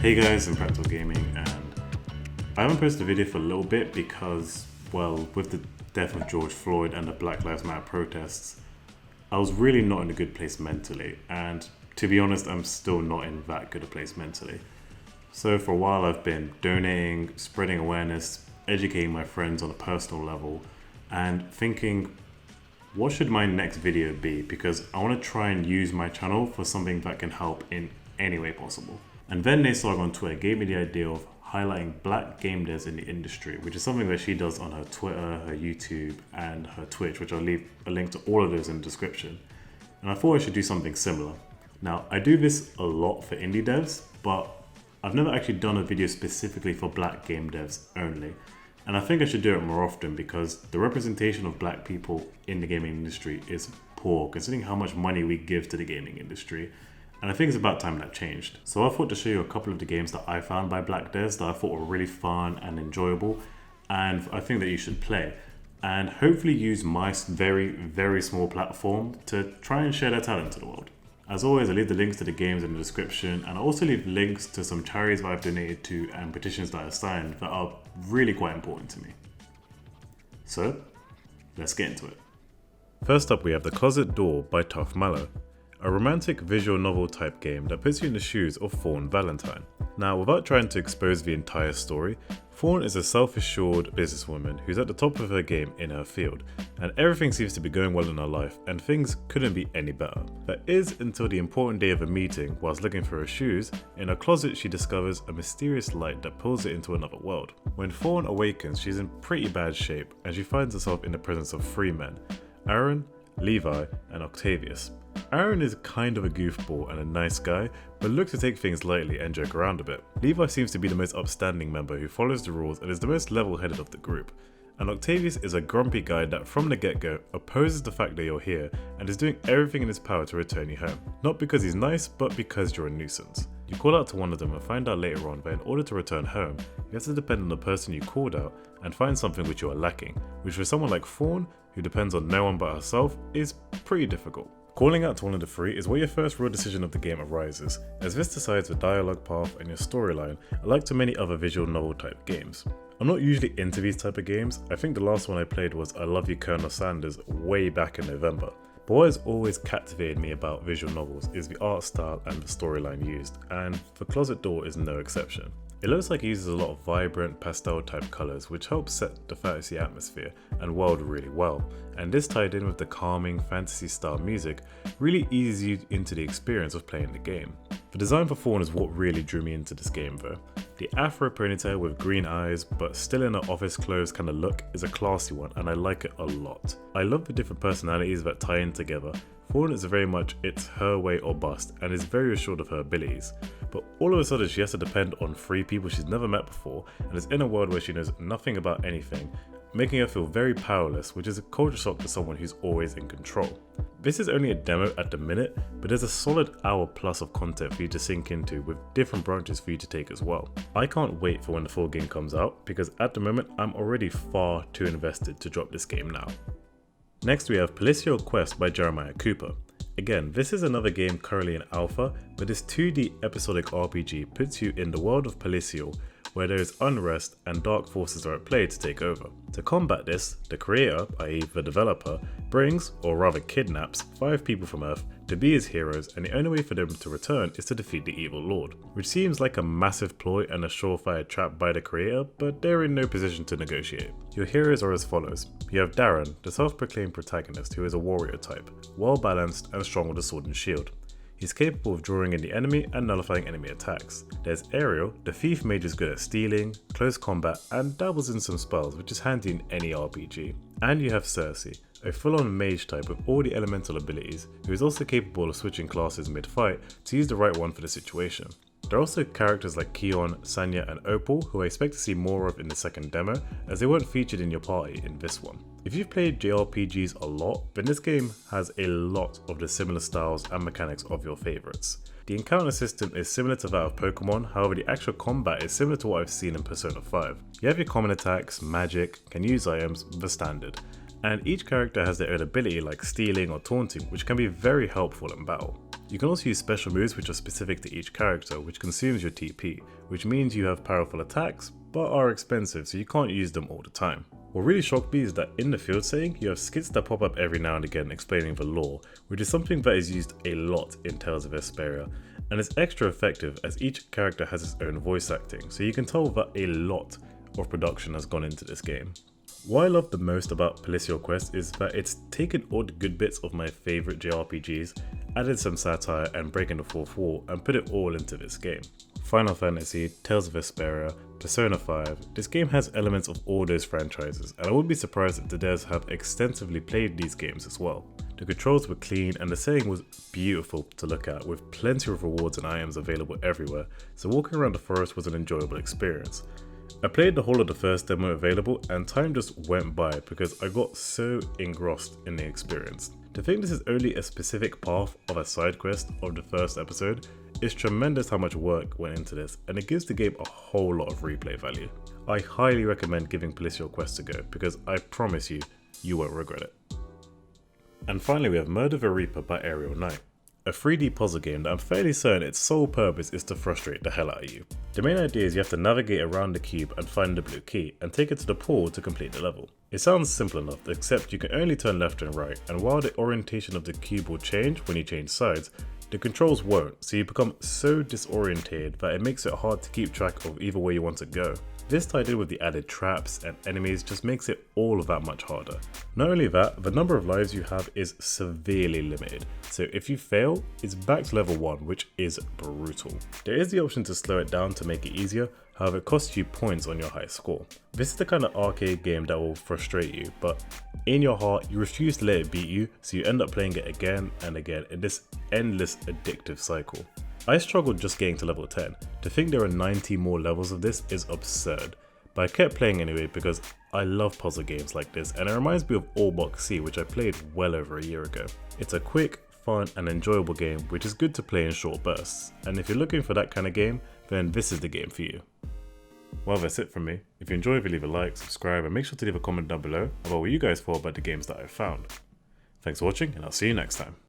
Hey guys, I'm Practical Gaming, and I haven't posted a video for a little bit because, well, with the death of George Floyd and the Black Lives Matter protests, I was really not in a good place mentally, and to be honest, I'm still not in that good a place mentally. So for a while I've been donating, spreading awareness, educating my friends on a personal level, and thinking, what should my next video be? Because I want to try and use my channel for something that can help in any way possible. And then Naysog on Twitter gave me the idea of highlighting black game devs in the industry, which is something that she does on her Twitter, her YouTube, and her Twitch, which I'll leave a link to all of those in the description. And I thought I should do something similar. Now, I do this a lot for indie devs, but I've never actually done a video specifically for black game devs only. And I think I should do it more often because the representation of black people in the gaming industry is poor, considering how much money we give to the gaming industry. And I think it's about time that changed. So I thought to show you a couple of the games that I found by black devs that I thought were really fun and enjoyable, and I think that you should play. And hopefully use my very, very small platform to try and share their talent to the world. As always, I leave the links to the games in the description, and I also leave links to some charities that I've donated to and petitions that I've signed that are really quite important to me. So, let's get into it. First up, we have The Closet Door by Tough Mallow, a romantic visual novel type game that puts you in the shoes of Fawn Valentine. Now, without trying to expose the entire story, Fawn is a self-assured businesswoman who's at the top of her game in her field, and everything seems to be going well in her life and things couldn't be any better. That is until the important day of a meeting. Whilst looking for her shoes, in her closet she discovers a mysterious light that pulls her into another world. When Fawn awakens, she's in pretty bad shape and she finds herself in the presence of three men, Aaron, Levi, and Octavius. Aaron is kind of a goofball and a nice guy, but looks to take things lightly and joke around a bit. Levi seems to be the most upstanding member who follows the rules and is the most level-headed of the group. And Octavius is a grumpy guy that from the get-go opposes the fact that you're here and is doing everything in his power to return you home. Not because he's nice, but because you're a nuisance. You call out to one of them and find out later on that in order to return home, you have to depend on the person you called out and find something which you are lacking, which for someone like Fawn, who depends on no one but herself, is pretty difficult. Calling out to one of the three is where your first real decision of the game arises, as this decides the dialogue path and your storyline, like to many other visual novel type games. I'm not usually into these type of games. I think the last one I played was I Love You Colonel Sanders way back in November. But what has always captivated me about visual novels is the art style and the storyline used, and The Closet Door is no exception. It looks like it uses a lot of vibrant pastel type colours which help set the fantasy atmosphere and world really well, and this tied in with the calming fantasy style music really eases you into the experience of playing the game. The design for Fawn is what really drew me into this game though. The afro ponytail with green eyes but still in an office clothes kind of look is a classy one and I like it a lot. I love the different personalities that tie in together. Fawn is very much it's her way or bust and is very assured of her abilities. But all of a sudden she has to depend on three people she's never met before and is in a world where she knows nothing about anything, making her feel very powerless, which is a culture shock to someone who's always in control. This is only a demo at the minute, but there's a solid hour plus of content for you to sink into with different branches for you to take as well. I can't wait for when the full game comes out because at the moment I'm already far too invested to drop this game now. Next we have Palacio Quest by Jeremiah Cooper. Again, this is another game currently in alpha, but this 2D episodic RPG puts you in the world of Palacio, where there is unrest and dark forces are at play to take over. To combat this, the creator, i.e. the developer, brings, or rather kidnaps, 5 people from Earth to be his heroes, and the only way for them to return is to defeat the evil lord, which seems like a massive ploy and a surefire trap by the creator, but they're in no position to negotiate. Your heroes are as follows. You have Darren, the self-proclaimed protagonist who is a warrior type, well balanced and strong with a sword and shield. He's capable of drawing in the enemy and nullifying enemy attacks. There's Ariel, the thief mage is good at stealing, close combat, and dabbles in some spells, which is handy in any RPG. And you have Cersei, a full-on mage type with all the elemental abilities, who is also capable of switching classes mid-fight to use the right one for the situation. There are also characters like Keon, Sanya, and Opal, who I expect to see more of in the second demo, as they weren't featured in your party in this one. If you've played JRPGs a lot, then this game has a lot of the similar styles and mechanics of your favourites. The encounter system is similar to that of Pokemon, however the actual combat is similar to what I've seen in Persona 5. You have your common attacks, magic, can use items, the standard. And each character has their own ability like stealing or taunting, which can be very helpful in battle. You can also use special moves which are specific to each character, which consumes your TP, which means you have powerful attacks, but are expensive, so you can't use them all the time. What really shocked me is that in the field setting, you have skits that pop up every now and again explaining the lore, which is something that is used a lot in Tales of Vesperia, and it's extra effective as each character has its own voice acting, so you can tell that a lot of production has gone into this game. What I love the most about Pelissior Quest is that it's taken all the good bits of my favourite JRPGs, added some satire and breaking the fourth wall, and put it all into this game. Final Fantasy, Tales of Vesperia, Persona 5, this game has elements of all those franchises, and I wouldn't be surprised if the devs have extensively played these games as well. The controls were clean and the setting was beautiful to look at, with plenty of rewards and items available everywhere, so walking around the forest was an enjoyable experience. I played the whole of the first demo available and time just went by because I got so engrossed in the experience. To think this is only a specific path of a side quest of the first episode, it's tremendous how much work went into this, and it gives the game a whole lot of replay value. I highly recommend giving Pelissior Quest a go because I promise you, you won't regret it. And finally we have Murder the Reaper by Aerial Knight, a 3D puzzle game that I'm fairly certain its sole purpose is to frustrate the hell out of you. The main idea is you have to navigate around the cube and find the blue key and take it to the pool to complete the level. It sounds simple enough, except you can only turn left and right, and while the orientation of the cube will change when you change sides, the controls won't, so you become so disorientated that it makes it hard to keep track of either way you want to go. This tied in with the added traps and enemies just makes it all of that much harder. Not only that, the number of lives you have is severely limited, so if you fail, it's back to level 1, which is brutal. There is the option to slow it down to make it easier, however it costs you points on your high score. This is the kind of arcade game that will frustrate you, but in your heart you refuse to let it beat you, so you end up playing it again and again in this endless addictive cycle. I struggled just getting to level 10. To think there are 90 more levels of this is absurd, but I kept playing anyway because I love puzzle games like this, and it reminds me of All Box C, which I played well over a year ago. It's a quick, fun and enjoyable game which is good to play in short bursts, and if you're looking for that kind of game, then this is the game for you. Well, that's it from me. If you enjoyed, leave a like, subscribe and make sure to leave a comment down below about what you guys thought about the games that I've found. Thanks for watching and I'll see you next time.